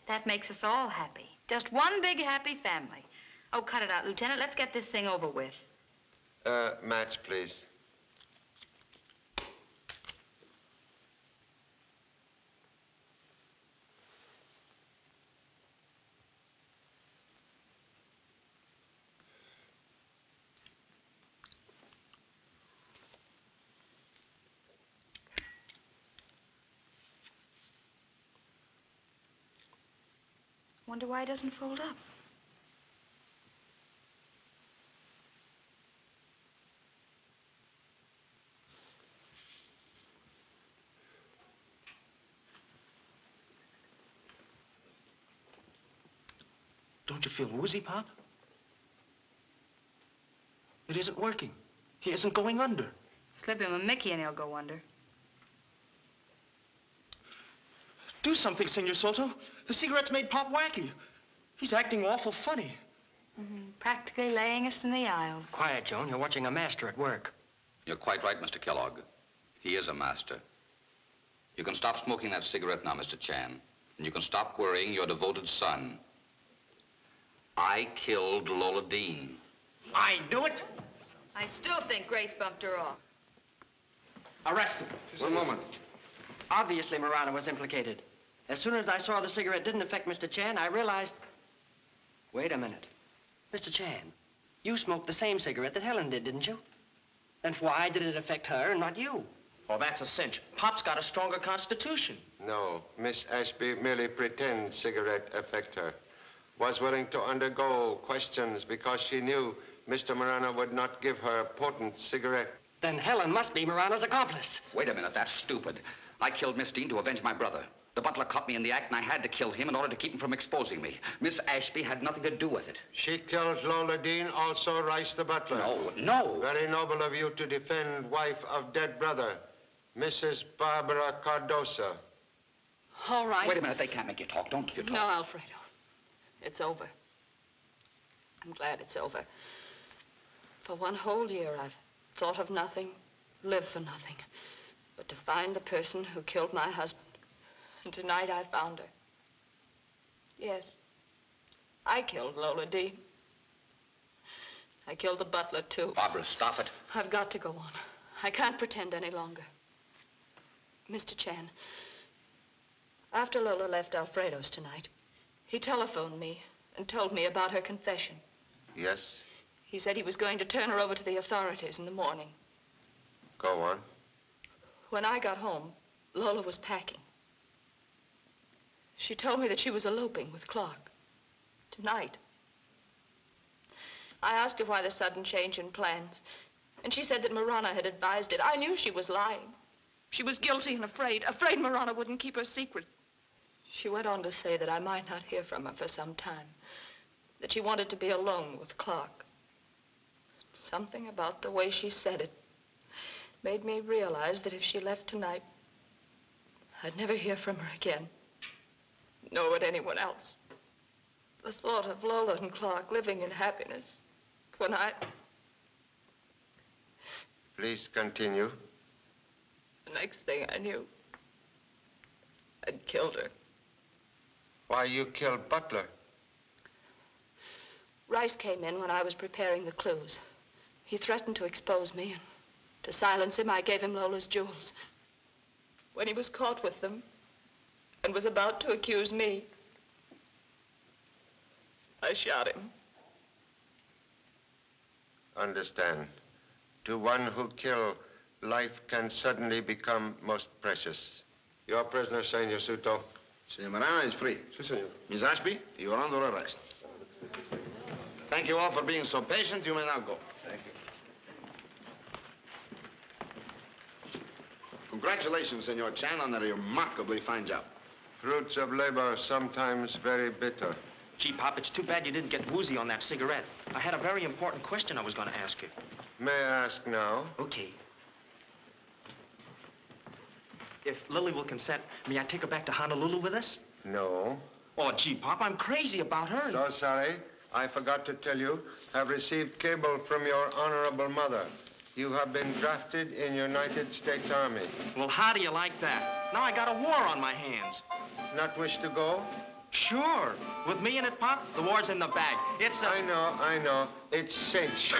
That makes us all happy. Just one big happy family. Oh, cut it out, Lieutenant. Let's get this thing over with. Match, please. Wonder why it doesn't fold up. Don't you feel woozy, Pop? It isn't working. He isn't going under. Slip him a Mickey and he'll go under. Do something, Senor Soto. The cigarette's made Pop wacky. He's acting awful funny. Practically laying us in the aisles. Quiet, Joan. You're watching a master at work. You're quite right, Mr. Kellogg. He is a master. You can stop smoking that cigarette now, Mr. Chan. And you can stop worrying your devoted son. I killed Lola Dean. I knew it. I still think Grace bumped her off. Arrest him. One moment. Obviously, Marana was implicated. As soon as I saw the cigarette didn't affect Mr. Chan, I realized... Wait a minute. Mr. Chan, you smoked the same cigarette that Helen did, didn't you? Then why did it affect her and not you? Oh, that's a cinch. Pop's got a stronger constitution. No, Miss Ashby merely pretends cigarette affect her. Was willing to undergo questions because she knew Mr. Marana would not give her a potent cigarette. Then Helen must be Marana's accomplice. Wait a minute, that's stupid. I killed Miss Dean to avenge my brother. The butler caught me in the act, and I had to kill him in order to keep him from exposing me. Miss Ashby had nothing to do with it. She killed Lola Dean, also Rice the butler. No. Very noble of you to defend wife of dead brother, Mrs. Barbara Cardosa. All right. Wait a minute, they can't make you talk. Don't you talk. No, Alfredo. It's over. I'm glad it's over. For one whole year, I've thought of nothing, lived for nothing, but to find the person who killed my husband. And tonight I found her. Yes, I killed Lola Dean. I killed the butler, too. Barbara, stop it. I've got to go on. I can't pretend any longer. Mr. Chan, after Lola left Alfredo's tonight, he telephoned me and told me about her confession. Yes? He said he was going to turn her over to the authorities in the morning. Go on. When I got home, Lola was packing. She told me that she was eloping with Clark. Tonight. I asked her why the sudden change in plans, and she said that Marana had advised it. I knew she was lying. She was guilty and afraid Marana wouldn't keep her secret. She went on to say that I might not hear from her for some time, that she wanted to be alone with Clark. Something about the way she said it made me realize that if she left tonight, I'd never hear from her again, nor would anyone else. The thought of Lola and Clark living in happiness when Please continue. The next thing I knew, I'd killed her. Why you killed Butler? Rice came in when I was preparing the clues. He threatened to expose me, and to silence him, I gave him Lola's jewels. When he was caught with them and was about to accuse me, I shot him. Understand. To one who kill, life can suddenly become most precious. Your prisoner, Senor Suto. Senor Marana is free. Si, senor. Miss Ashby, you are under arrest. Thank you all for being so patient. You may now go. Thank you. Congratulations, Senor Chan, on a remarkably fine job. Fruits of labor sometimes very bitter. Gee, Pop, it's too bad you didn't get woozy on that cigarette. I had a very important question I was going to ask you. May I ask now? Okay. If Lily will consent, may I take her back to Honolulu with us? No. Oh, gee, Pop, I'm crazy about her. So sorry. I forgot to tell you. I've received cable from your honorable mother. You have been drafted in United States Army. Well, how do you like that? Now I got a war on my hands. Not wish to go? Sure. With me in it, Pop, the war's in the bag. It's a... I know. It's cinch.